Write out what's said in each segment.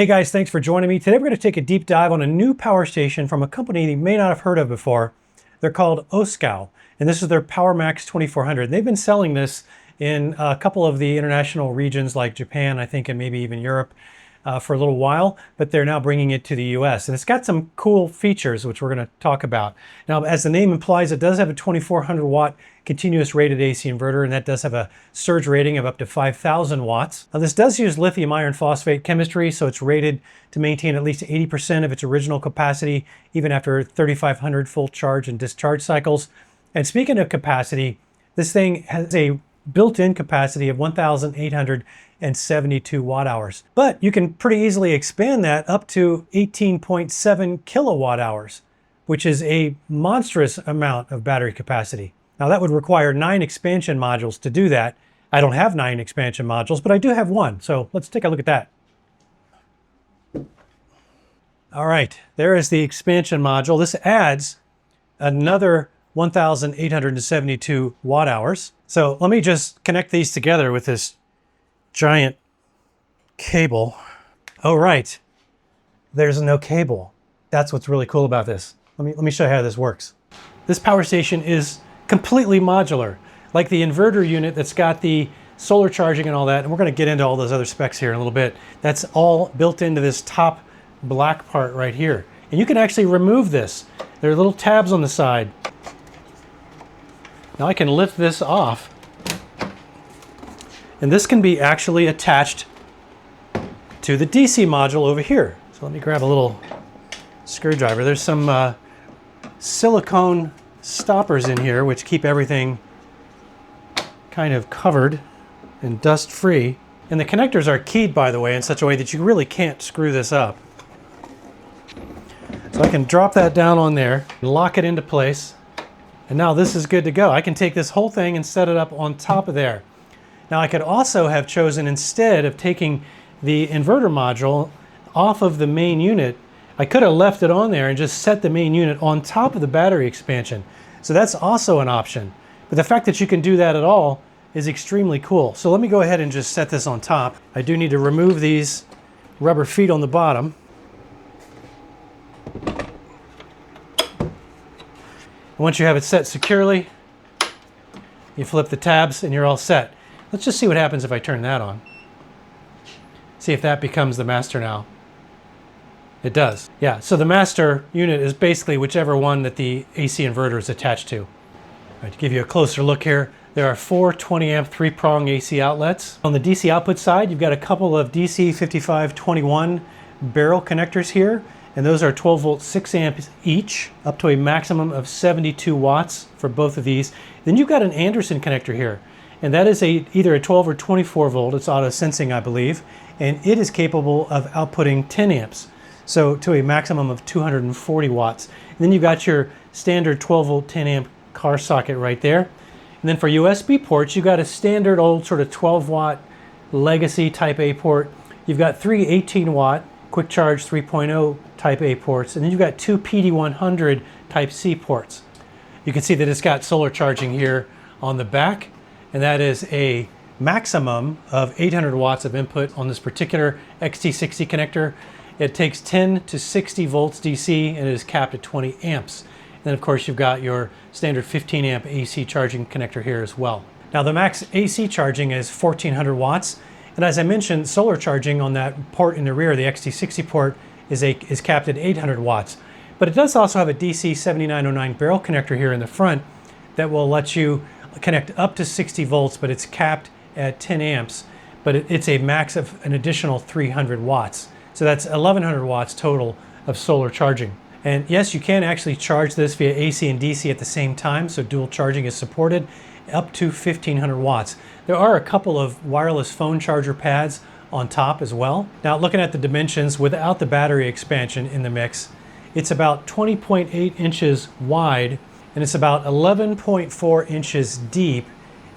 Hey guys, thanks for joining me. Today we're going to take a deep dive on a new power station from a company you may not have heard of before. They're called OSCAL, and this is their PowerMax 2400. They've been selling this in a couple of the international regions like Japan, I think, and maybe even Europe for a little while, but they're now bringing it to the US. And it's got some cool features, which we're going to talk about. Now, as the name implies, it does have a 2400 watt continuous rated AC inverter, and that does have a surge rating of up to 5,000 watts. Now, this does use lithium iron phosphate chemistry, so it's rated to maintain at least 80% of its original capacity, even after 3,500 full charge and discharge cycles. And speaking of capacity, this thing has a built-in capacity of 1,872 watt hours. But you can pretty easily expand that up to 18.7 kilowatt hours, which is a monstrous amount of battery capacity. Now that would require 9 expansion modules to do that. I don't have 9 expansion modules, but I do have one. So let's take a look at that. All right, there is the expansion module. This adds another 1,872 watt hours. So let me just connect these together with this giant cable. Oh, right. There's no cable. That's what's really cool about this. Let me show you how this works. This power station is completely modular, like the inverter unit that's got the solar charging and all that. And we're going to get into all those other specs here in a little bit. That's all built into this top black part right here. And you can actually remove this. There are little tabs on the side. Now I can lift this off, and this can be actually attached to the DC module over here. So let me grab a little screwdriver. There's some silicone stoppers in here which keep everything kind of covered and dust free. And the connectors are keyed, by the way, in such a way that you really can't screw this up. So I can drop that down on there, lock it into place. And now this is good to go. I can take this whole thing and set it up on top of there. Now I could also have chosen, instead of taking the inverter module off of the main unit, I could have left it on there and just set the main unit on top of the battery expansion. So that's also an option. But the fact that you can do that at all is extremely cool. So let me go ahead and just set this on top. I do need to remove these rubber feet on the bottom. Once you have it set securely, you flip the tabs and you're all set. Let's just see what happens if I turn that on. See if that becomes the master now. It does. Yeah, so the master unit is basically whichever one that the AC inverter is attached to. All right, to give you a closer look here, there are 4 20 amp 3-prong AC outlets. On the DC output side, you've got a couple of DC 5521 barrel connectors here. And those are 12 volt 6 amps each, up to a maximum of 72 watts for both of these. Then you've got an Anderson connector here, and that is either a 12 or 24 volt. It's auto sensing, I believe, and it is capable of outputting 10 amps, so to a maximum of 240 watts. And then you've got your standard 12 volt 10 amp car socket right there. And then for USB ports, you've got a standard old sort of 12 watt legacy type A port. You've got 3 18 watt quick charge 3.0 type A ports, and then you've got 2 PD100 type C ports. You can see that it's got solar charging here on the back, and that is a maximum of 800 watts of input on this particular XT60 connector. It takes 10 to 60 volts DC and it is capped at 20 amps. And then of course you've got your standard 15 amp AC charging connector here as well. Now the max AC charging is 1400 watts. And as I mentioned, solar charging on that port in the rear, the XT60 port, is capped at 800 watts. But it does also have a DC 7909 barrel connector here in the front that will let you connect up to 60 volts, but it's capped at 10 amps. But it's a max of an additional 300 watts. So that's 1100 watts total of solar charging. And yes, you can actually charge this via AC and DC at the same time, so dual charging is supported, up to 1500 watts. There are a couple of wireless phone charger pads on top as well. Now looking at the dimensions without the battery expansion in the mix, it's about 20.8 inches wide, and it's about 11.4 inches deep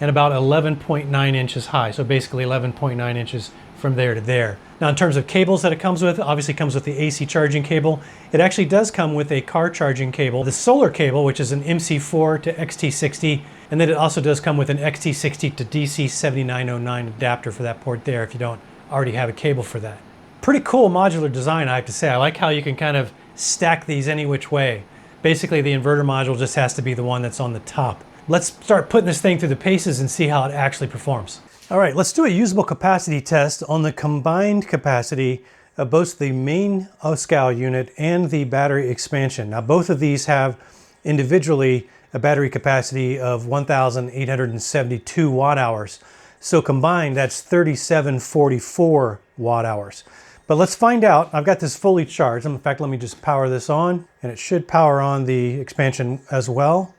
and about 11.9 inches high. So basically 11.9 inches from there to there. Now in terms of cables that it comes with, obviously comes with the AC charging cable. It actually does come with a car charging cable, the solar cable, which is an MC4 to XT60, and then it also does come with an XT60 to DC 7909 adapter for that port there if you don't already have a cable for that. Pretty cool modular design, I have to say. I like how you can kind of stack these any which way. Basically, the inverter module just has to be the one that's on the top. Let's start putting this thing through the paces and see how it actually performs. All right, let's do a usable capacity test on the combined capacity of both the main OSCAL unit and the battery expansion. Now, both of these have individually a battery capacity of 1,872 watt hours. So combined, that's 3,744 watt hours. But let's find out. I've got this fully charged. In fact, let me just power this on, and it should power on the expansion as well.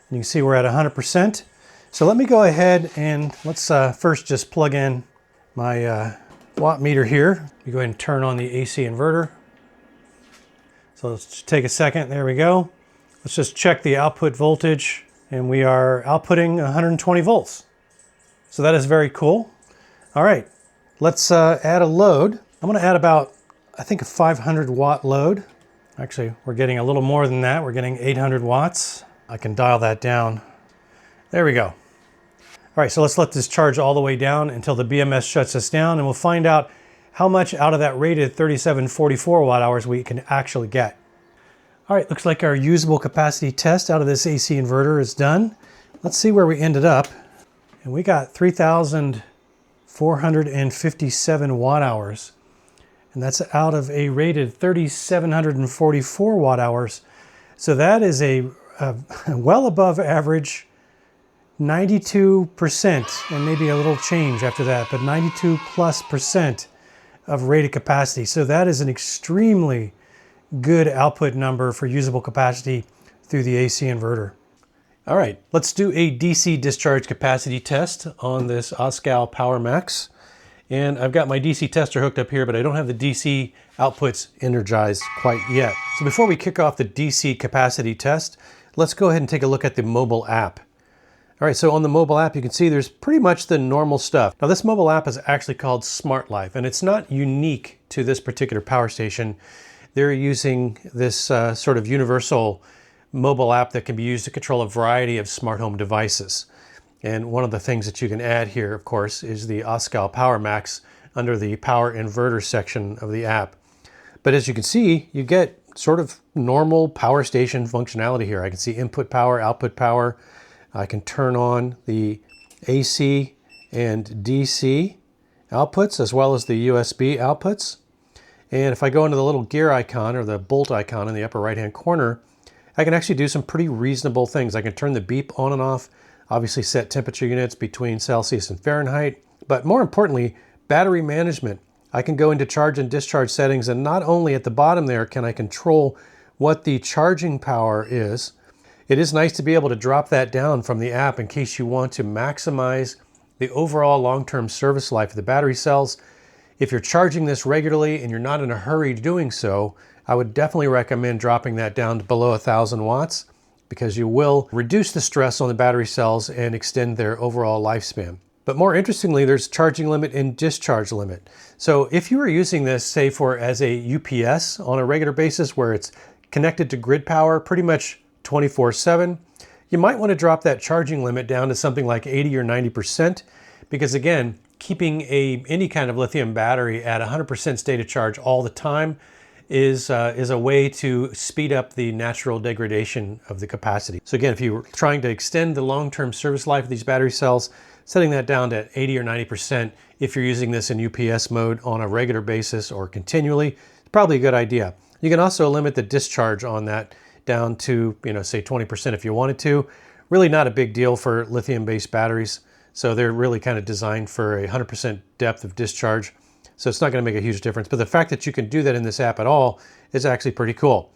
And you can see we're at 100%. So let me go ahead and let's first just plug in my watt meter here. We go ahead and turn on the AC inverter. So let's just take a second. There we go. Let's just check the output voltage, and we are outputting 120 volts. So that is very cool. All right, let's add a load. I'm going to add about, I think, a 500 watt load. Actually, we're getting a little more than that. We're getting 800 watts. I can dial that down. There we go. All right, so let's let this charge all the way down until the BMS shuts us down, and we'll find out how much out of that rated 3744 watt hours we can actually get. All right, looks like our usable capacity test out of this AC inverter is done. Let's see where we ended up. And we got 3,457 watt hours. And that's out of a rated 3,744 watt hours. So that is a well above average 92%, and maybe a little change after that, but 92+% of rated capacity. So that is an extremely good output number for usable capacity through the AC inverter. All right, let's do a DC discharge capacity test on this OSCAL PowerMax. And I've got my DC tester hooked up here, but I don't have the DC outputs energized quite yet. So before we kick off the DC capacity test, let's go ahead and take a look at the mobile app. All right, so on the mobile app, you can see there's pretty much the normal stuff. Now, this mobile app is actually called Smart Life, and it's not unique to this particular power station. They're using this sort of universal mobile app that can be used to control a variety of smart home devices. And one of the things that you can add here, of course, is the OSCAL PowerMax under the power inverter section of the app. But as you can see, you get sort of normal power station functionality here. I can see input power, output power. I can turn on the AC and DC outputs as well as the USB outputs. And if I go into the little gear icon or the bolt icon in the upper right-hand corner, I can actually do some pretty reasonable things. I can turn the beep on and off, obviously set temperature units between Celsius and Fahrenheit, but more importantly, battery management. I can go into charge and discharge settings, and not only at the bottom there can I control what the charging power is. It is nice to be able to drop that down from the app in case you want to maximize the overall long-term service life of the battery cells. If you're charging this regularly and you're not in a hurry doing so, I would definitely recommend dropping that down to below 1,000 watts because you will reduce the stress on the battery cells and extend their overall lifespan. But more interestingly, there's charging limit and discharge limit. So if you are using this, say, as a UPS on a regular basis where it's connected to grid power pretty much 24/7, you might want to drop that charging limit down to something like 80 or 90%, because again, keeping any kind of lithium battery at 100% state of charge all the time is a way to speed up the natural degradation of the capacity. So again, if you're trying to extend the long-term service life of these battery cells, setting that down to 80 or 90% if you're using this in UPS mode on a regular basis or continually, it's probably a good idea. You can also limit the discharge on that down to, say 20% if you wanted to. Really not a big deal for lithium-based batteries. So they're really kind of designed for a 100% depth of discharge. So it's not going to make a huge difference. But the fact that you can do that in this app at all is actually pretty cool.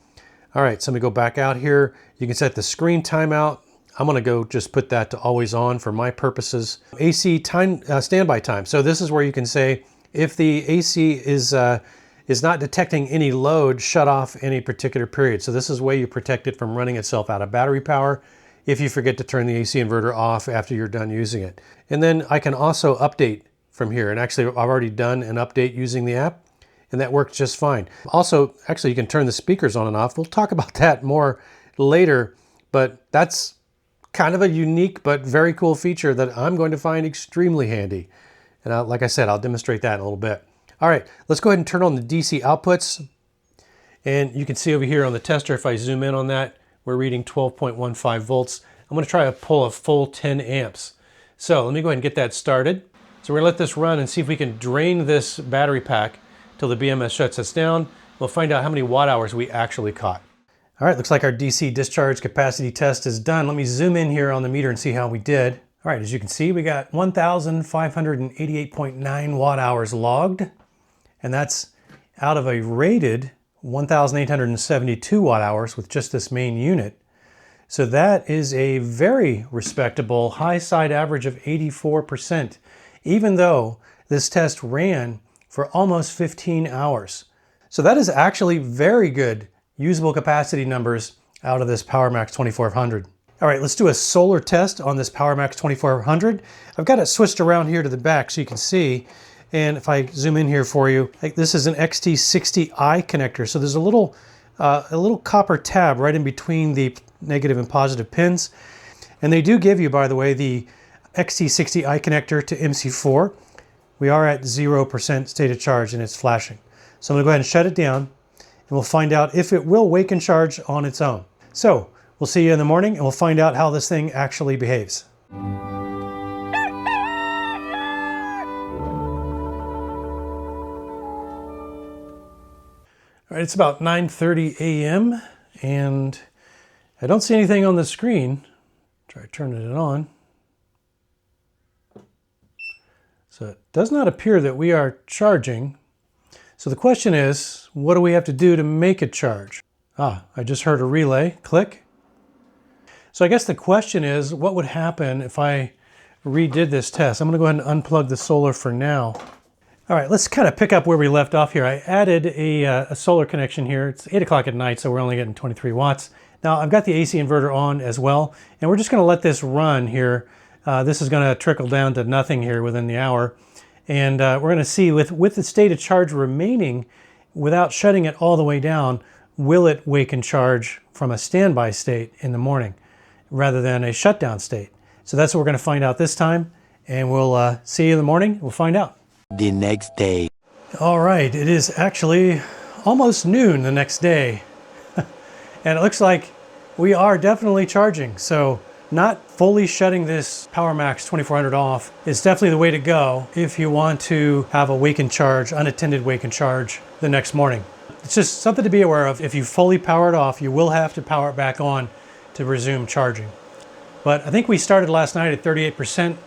All right, so let me go back out here. You can set the screen timeout. I'm going to go just put that to always on for my purposes. AC time standby time. So this is where you can say if the AC is not detecting any load, shut off any particular period. So this is where you protect it from running itself out of battery power if you forget to turn the AC inverter off after you're done using it. And then I can also update from here. And actually, I've already done an update using the app, and that works just fine. Also, actually, you can turn the speakers on and off. We'll talk about that more later, but that's kind of a unique but very cool feature that I'm going to find extremely handy. And like I said, I'll demonstrate that in a little bit. All right, let's go ahead and turn on the DC outputs. And you can see over here on the tester, if I zoom in on that, we're reading 12.15 volts. I'm gonna try to pull a full 10 amps. So let me go ahead and get that started. So we're gonna let this run and see if we can drain this battery pack till the BMS shuts us down. We'll find out how many watt hours we actually caught. All right, looks like our DC discharge capacity test is done. Let me zoom in here on the meter and see how we did. All right, as you can see, we got 1,588.9 watt hours logged, and that's out of a rated 1,872 watt hours with just this main unit. So that is a very respectable high side average of 84%, even though this test ran for almost 15 hours. So that is actually very good usable capacity numbers out of this PowerMax 2400. All right, let's do a solar test on this PowerMax 2400. I've got it switched around here to the back so you can see. And if I zoom in here for you, this is an XT60i connector. So there's a little copper tab right in between the negative and positive pins. And they do give you, by the way, the XT60i connector to MC4. We are at 0% state of charge and it's flashing. So I'm gonna go ahead and shut it down and we'll find out if it will wake and charge on its own. So we'll see you in the morning and we'll find out how this thing actually behaves. All right, it's about 9:30 a.m. and I don't see anything on the screen. Try turning it on. So it does not appear that we are charging. So the question is, what do we have to do to make it charge? I just heard a relay click. So I guess the question is, what would happen if I redid this test? I'm gonna go ahead and unplug the solar for now. All right, let's kind of pick up where we left off here. I added a solar connection here. It's 8 o'clock at night, so we're only getting 23 watts. Now I've got the AC inverter on as well, and we're just gonna let this run here. This is gonna trickle down to nothing here within the hour. And we're gonna see with the state of charge remaining, without shutting it all the way down, will it wake and charge from a standby state in the morning rather than a shutdown state? So that's what we're gonna find out this time, and we'll see you in the morning. We'll find out. The next day. All right, it is actually almost noon the next day. And it looks like we are definitely charging. So not fully shutting this PowerMax 2400 off is definitely the way to go if you want to have a wake and charge, unattended wake and charge the next morning. It's just something to be aware of. If you fully power it off, you will have to power it back on to resume charging. But I think we started last night at 38%.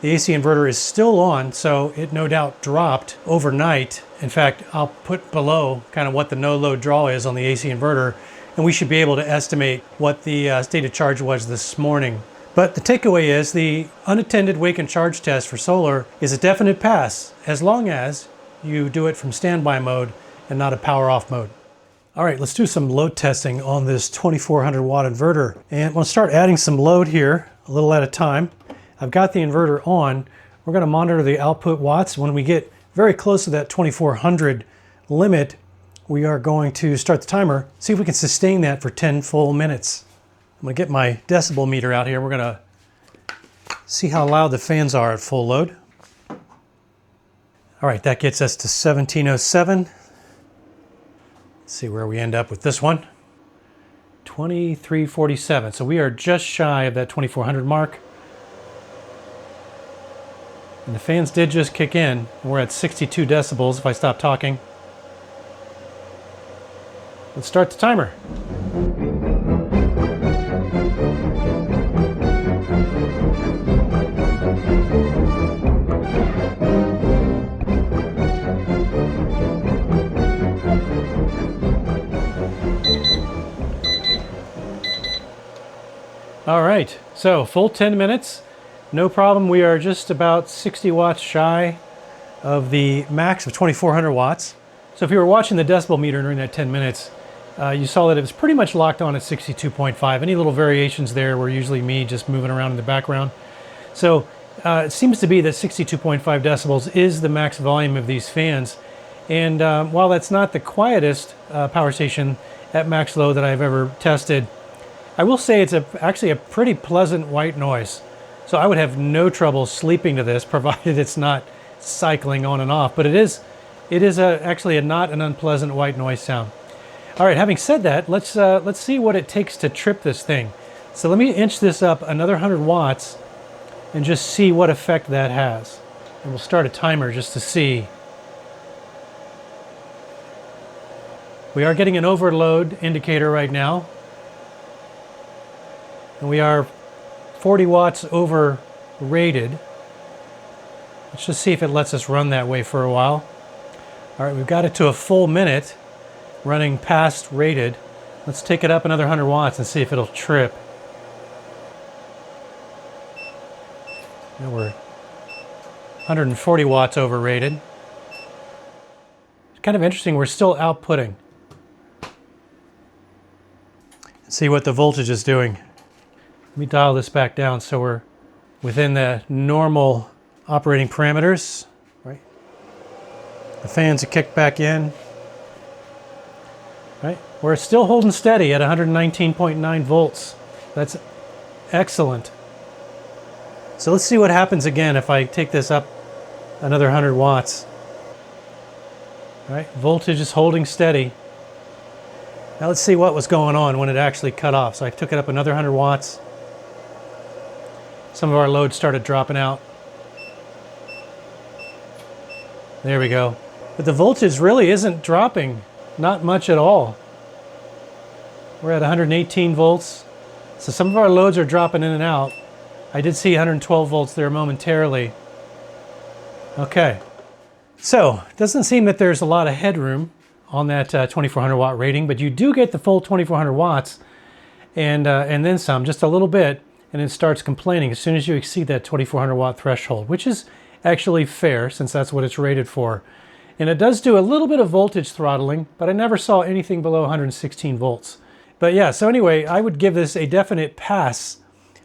The AC inverter is still on, so it no doubt dropped overnight. In fact, I'll put below kind of what the no load draw is on the AC inverter, and we should be able to estimate what the state of charge was this morning. But the takeaway is the unattended wake and charge test for solar is a definite pass as long as you do it from standby mode and not a power off mode. All right, let's do some load testing on this 2400 watt inverter. And I'm gonna start adding some load here a little at a time. I've got the inverter on. We're gonna monitor the output watts. When we get very close to that 2400 limit, we are going to start the timer, see if we can sustain that for 10 full minutes. I'm gonna get my decibel meter out here. We're gonna see how loud the fans are at full load. All right, that gets us to 1707. Let's see where we end up with this one. 2347, so we are just shy of that 2400 mark. And the fans did just kick in. We're at 62 decibels if I stop talking. Let's start the timer. All right, so full 10 minutes. No problem, we are just about 60 watts shy of the max of 2400 watts. So if you were watching the decibel meter during that 10 minutes, you saw that it was pretty much locked on at 62.5. Any little variations there were usually me just moving around in the background. So it seems to be that 62.5 decibels is the max volume of these fans. And while that's not the quietest power station at max load that I've ever tested, I will say it's actually a pretty pleasant white noise. So I would have no trouble sleeping to this, provided it's not cycling on and off. But it is it is actually not an unpleasant white noise sound. All right, having said that, let's see what it takes to trip this thing. So let me inch this up another 100 watts and just see what effect that has. And we'll start a timer just to see. We are getting an overload indicator right now. And we are 40 watts over rated. Let's just see if it lets us run that way for a while. All right, we've got it to a full minute running past rated. Let's take it up another 100 watts and see if it'll trip. Now we're 140 watts overrated. It's kind of interesting, we're still outputting. Let's see what the voltage is doing. Let me dial this back down so we're within the normal operating parameters. Right. The fans are kicked back in. Right. We're still holding steady at 119.9 volts. That's excellent. So let's see what happens again if I take this up another 100 watts. All right, voltage is holding steady. Now let's see what was going on when it actually cut off. So I took it up another 100 watts. Some of our load started dropping out. There we go. But the voltage really isn't dropping, not much at all. We're at 118 volts. So some of our loads are dropping in and out. I did see 112 volts there momentarily. Okay, so it doesn't seem that there's a lot of headroom on that 2400 watt rating, but you do get the full 2400 watts and then some, just a little bit, and it starts complaining as soon as you exceed that 2400 watt threshold, which is actually fair since that's what it's rated for. And it does do a little bit of voltage throttling, but I never saw anything below 116 volts. But yeah, so anyway, I would give this a definite pass.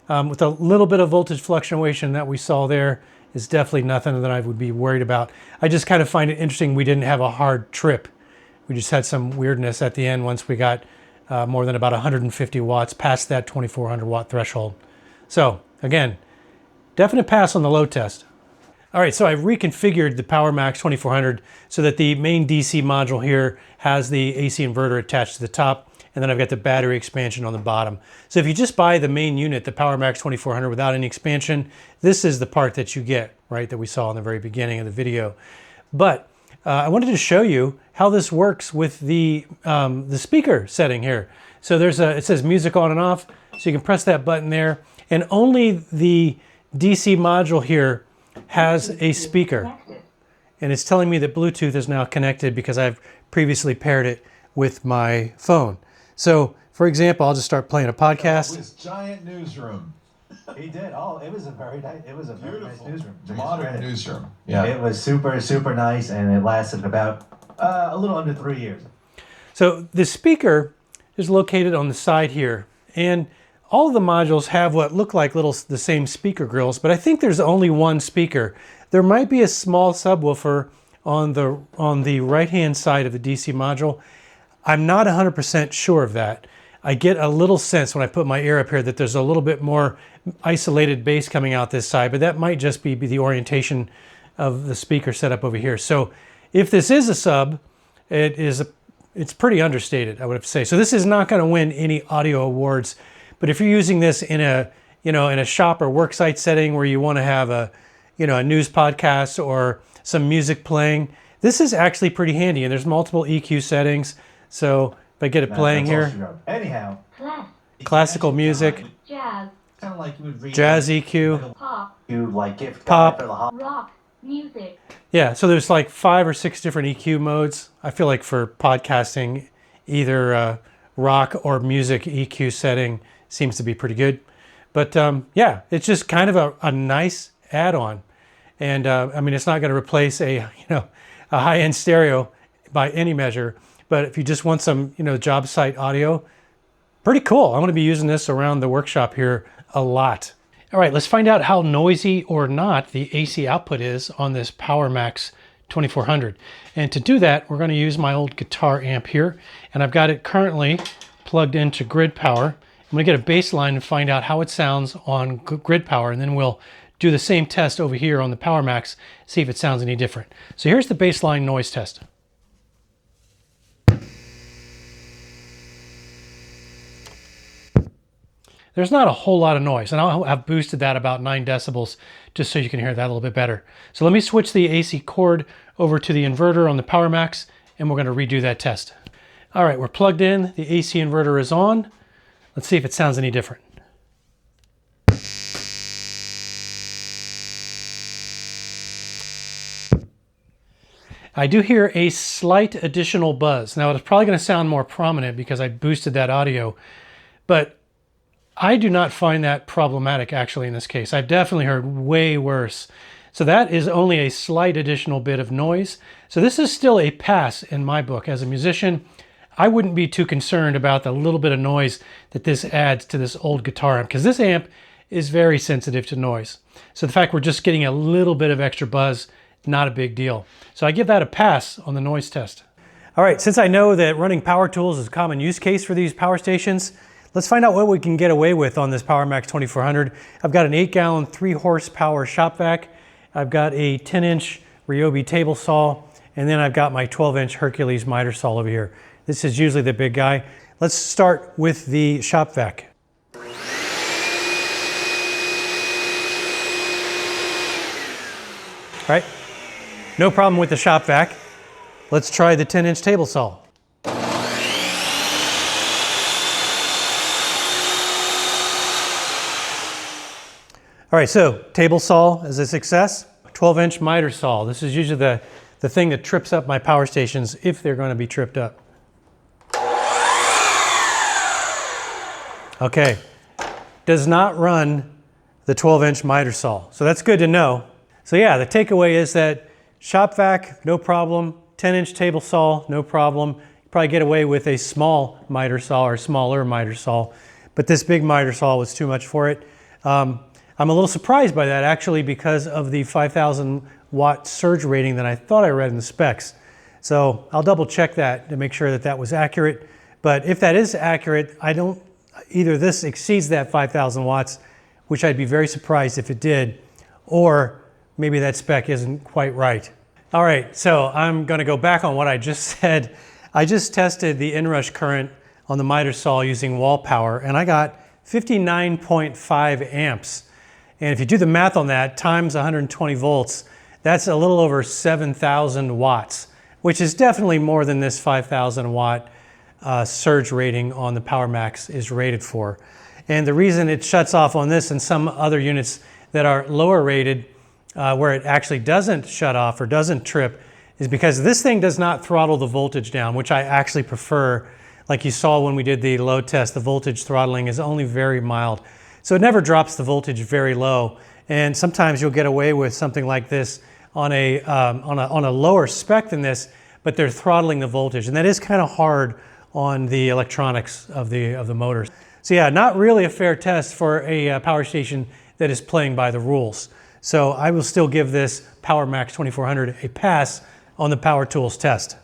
With a little bit of voltage fluctuation that we saw there is definitely nothing that I would be worried about. I just kind of find it interesting we didn't have a hard trip. We just had some weirdness at the end once we got more than about 150 watts past that 2400 watt threshold. So again, definite pass on the load test. All right, so I've reconfigured the PowerMax 2400 so that the main DC module here has the AC inverter attached to the top, and then I've got the battery expansion on the bottom. So if you just buy the main unit, the PowerMax 2400 without any expansion, this is the part that you get, right, that we saw in the very beginning of the video. But I wanted to show you how this works with the speaker setting here. So it says music on and off, so you can press that button there, and only the DC module here has a speaker. And it's telling me that Bluetooth is now connected because I've previously paired it with my phone. So, for example, I'll just start playing a podcast. This giant newsroom. He did. Oh, it was a very nice. It was a very nice newsroom. Modern newsroom. Yeah. It was super, super nice, and it lasted about a little under 3 years. So the speaker is located on the side here, and all of the modules have what look like the same speaker grills, but I think there's only one speaker. There might be a small subwoofer on the right-hand side of the DC module. I'm not 100% sure of that. I get a little sense when I put my ear up here that there's a little bit more isolated bass coming out this side, but that might just be the orientation of the speaker setup over here. So if this is a sub, it's pretty understated, I would have to say. So this is not going to win any audio awards, but if you're using this in a shop or worksite setting where you want to have a news podcast or some music playing, this is actually pretty handy, and there's multiple EQ settings. So if I get it playing here, anyhow, classical music, jazz, kind of like you would read jazz EQ, pop, you like gift Pop. for the holiday. rock, music, yeah. So there's like 5 or 6 different EQ modes. I feel like for podcasting, either rock or music EQ setting seems to be pretty good. But yeah, it's just kind of a nice add-on, and I mean, it's not going to replace a high-end stereo by any measure. But if you just want some, job site audio, pretty cool. I'm going to be using this around the workshop here a lot. All right, let's find out how noisy or not the AC output is on this PowerMax 2400. And to do that, we're going to use my old guitar amp here, and I've got it currently plugged into grid power. I'm going to get a baseline and find out how it sounds on grid power, and then we'll do the same test over here on the PowerMax, see if it sounds any different. So here's the baseline noise test. There's not a whole lot of noise, and I've boosted that about 9 decibels just so you can hear that a little bit better. So let me switch the AC cord over to the inverter on the PowerMax, and we're going to redo that test. All right, we're plugged in. The AC inverter is on. Let's see if it sounds any different. I do hear a slight additional buzz. Now, it's probably going to sound more prominent because I boosted that audio, but I do not find that problematic actually in this case. I've definitely heard way worse. So that is only a slight additional bit of noise. So this is still a pass in my book. As a musician, I wouldn't be too concerned about the little bit of noise that this adds to this old guitar amp, because this amp is very sensitive to noise. So the fact we're just getting a little bit of extra buzz, not a big deal. So I give that a pass on the noise test. All right, since I know that running power tools is a common use case for these power stations, let's find out what we can get away with on this PowerMax 2400. I've got an 8-gallon, 3-horsepower shop vac. I've got a 10-inch Ryobi table saw, and then I've got my 12-inch Hercules miter saw over here. This is usually the big guy. Let's start with the shop vac. All right, no problem with the shop vac. Let's try the 10-inch table saw. All right, so table saw is a success. 12-inch miter saw. This is usually the thing that trips up my power stations if they're going to be tripped up. Okay, does not run the 12-inch miter saw. So that's good to know. So yeah, the takeaway is that shop vac, no problem. 10-inch table saw, no problem. You probably get away with a small miter saw or smaller miter saw, but this big miter saw was too much for it. I'm a little surprised by that actually because of the 5,000 watt surge rating that I thought I read in the specs. So I'll double check that to make sure that that was accurate. But if that is accurate, either this exceeds that 5,000 watts, which I'd be very surprised if it did, or maybe that spec isn't quite right. All right, so I'm going to go back on what I just said. I just tested the inrush current on the miter saw using wall power, and I got 59.5 amps. And if you do the math on that times 120 volts, that's a little over 7,000 watts, which is definitely more than this 5,000 watt surge rating on the PowerMax is rated for. And the reason it shuts off on this and some other units that are lower rated, where it actually doesn't shut off or doesn't trip, is because this thing does not throttle the voltage down, which I actually prefer. Like you saw when we did the load test, the voltage throttling is only very mild. So it never drops the voltage very low. And sometimes you'll get away with something like this on a lower spec than this, but they're throttling the voltage. And that is kind of hard on the electronics of the motors. So yeah, not really a fair test for a power station that is playing by the rules. So I will still give this PowerMax 2400 a pass on the Power Tools test.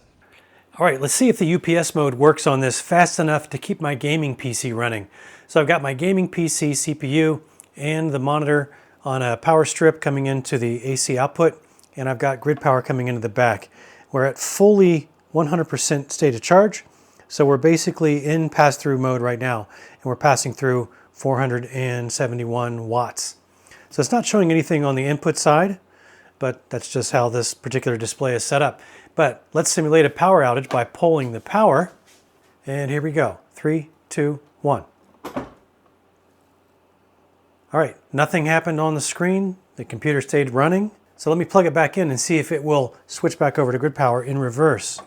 All right, let's see if the UPS mode works on this fast enough to keep my gaming PC running. So I've got my gaming PC CPU and the monitor on a power strip coming into the AC output, and I've got grid power coming into the back. We're at fully 100% state of charge, so we're basically in pass-through mode right now, and we're passing through 471 watts. So it's not showing anything on the input side, but that's just how this particular display is set up. But let's simulate a power outage by pulling the power, and here we go. 3, 2, 1. All right, nothing happened on the screen. The computer stayed running. So let me plug it back in and see if it will switch back over to grid power in reverse.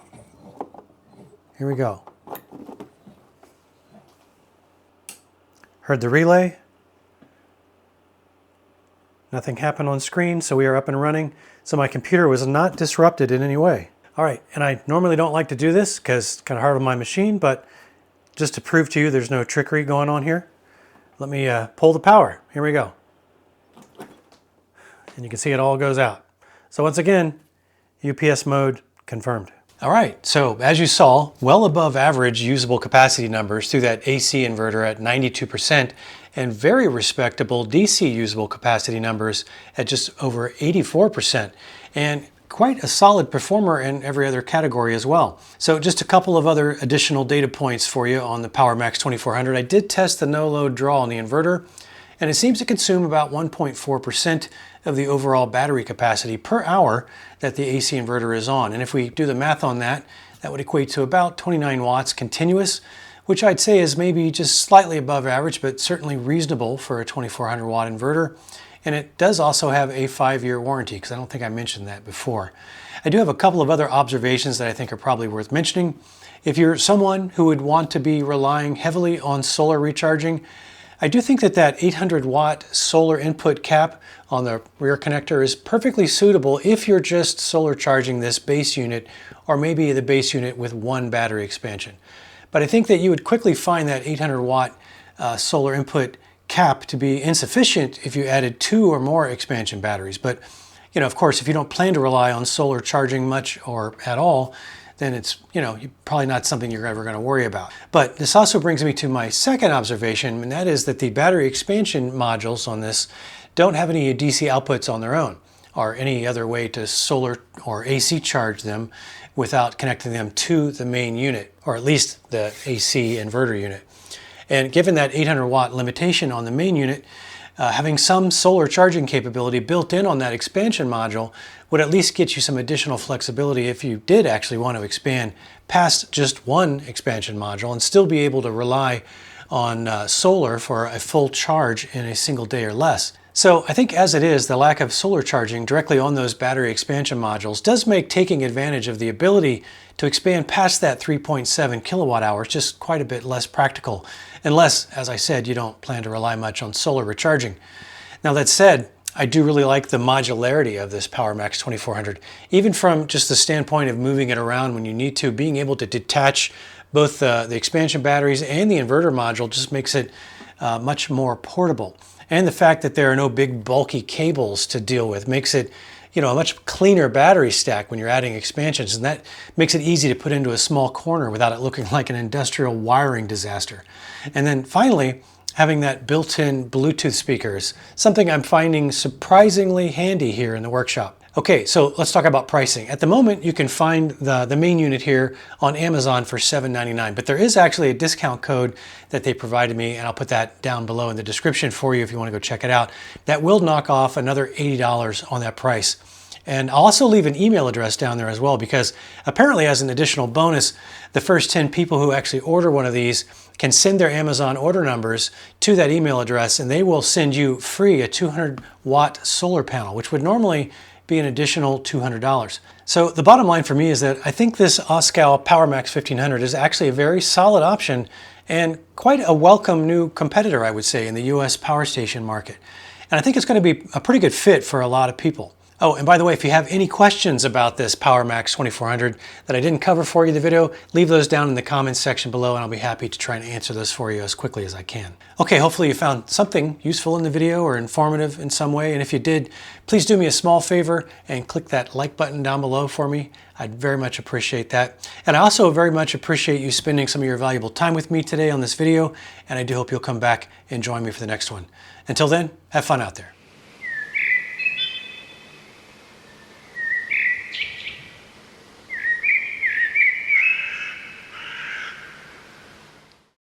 Here we go. Heard the relay. Nothing happened on screen, so we are up and running. So my computer was not disrupted in any way. All right, and I normally don't like to do this because it's kind of hard on my machine, but just to prove to you there's no trickery going on here, let me pull the power. Here we go. And you can see it all goes out. So once again, UPS mode confirmed. All right, so as you saw, well above average usable capacity numbers through that AC inverter at 92%, and very respectable DC usable capacity numbers at just over 84%, and quite a solid performer in every other category as well. So just a couple of other additional data points for you on the PowerMax 2400. I did test the no load draw on the inverter, and it seems to consume about 1.4% of the overall battery capacity per hour that the AC inverter is on. And if we do the math on that, that would equate to about 29 watts continuous, which I'd say is maybe just slightly above average, but certainly reasonable for a 2400 watt inverter. And it does also have a 5-year warranty, because I don't think I mentioned that before. I do have a couple of other observations that I think are probably worth mentioning. If you're someone who would want to be relying heavily on solar recharging, I do think that that 800 watt solar input cap on the rear connector is perfectly suitable if you're just solar charging this base unit, or maybe the base unit with one battery expansion. But I think that you would quickly find that 800 watt solar input cap to be insufficient if you added 2 or more expansion batteries. But of course, if you don't plan to rely on solar charging much or at all, then it's probably not something you're ever going to worry about. But this also brings me to my second observation, and that is that the battery expansion modules on this don't have any DC outputs on their own, or any other way to solar or AC charge them without connecting them to the main unit, or at least the AC inverter unit. And given that 800 watt limitation on the main unit, having some solar charging capability built in on that expansion module would at least get you some additional flexibility if you did actually want to expand past just one expansion module and still be able to rely on solar for a full charge in a single day or less. So I think as it is, the lack of solar charging directly on those battery expansion modules does make taking advantage of the ability to expand past that 3.7 kilowatt hours just quite a bit less practical, unless, as I said, you don't plan to rely much on solar recharging. Now that said, I do really like the modularity of this PowerMax 2400, even from just the standpoint of moving it around when you need to. Being able to detach both the expansion batteries and the inverter module just makes it much more portable. And the fact that there are no big bulky cables to deal with makes it a much cleaner battery stack when you're adding expansions, and that makes it easy to put into a small corner without it looking like an industrial wiring disaster. And then finally, having that built-in Bluetooth speakers, something I'm finding surprisingly handy here in the workshop. Okay, so let's talk about pricing. At the moment, you can find the main unit here on Amazon for $7.99, but there is actually a discount code that they provided me, and I'll put that down below in the description for you if you want to go check it out. That will knock off another $80 on that price. And I'll also leave an email address down there as well, because apparently as an additional bonus, the first 10 people who actually order one of these can send their Amazon order numbers to that email address, and they will send you free a 200 watt solar panel, which would normally be an additional $200. So the bottom line for me is that I think this OSCAL PowerMax 1500 is actually a very solid option and quite a welcome new competitor, I would say, in the US power station market. And I think it's going to be a pretty good fit for a lot of people. Oh, and by the way, if you have any questions about this PowerMax 2400 that I didn't cover for you in the video, leave those down in the comments section below, and I'll be happy to try and answer those for you as quickly as I can. Okay, hopefully you found something useful in the video or informative in some way, and if you did, please do me a small favor and click that like button down below for me. I'd very much appreciate that. And I also very much appreciate you spending some of your valuable time with me today on this video, and I do hope you'll come back and join me for the next one. Until then, have fun out there.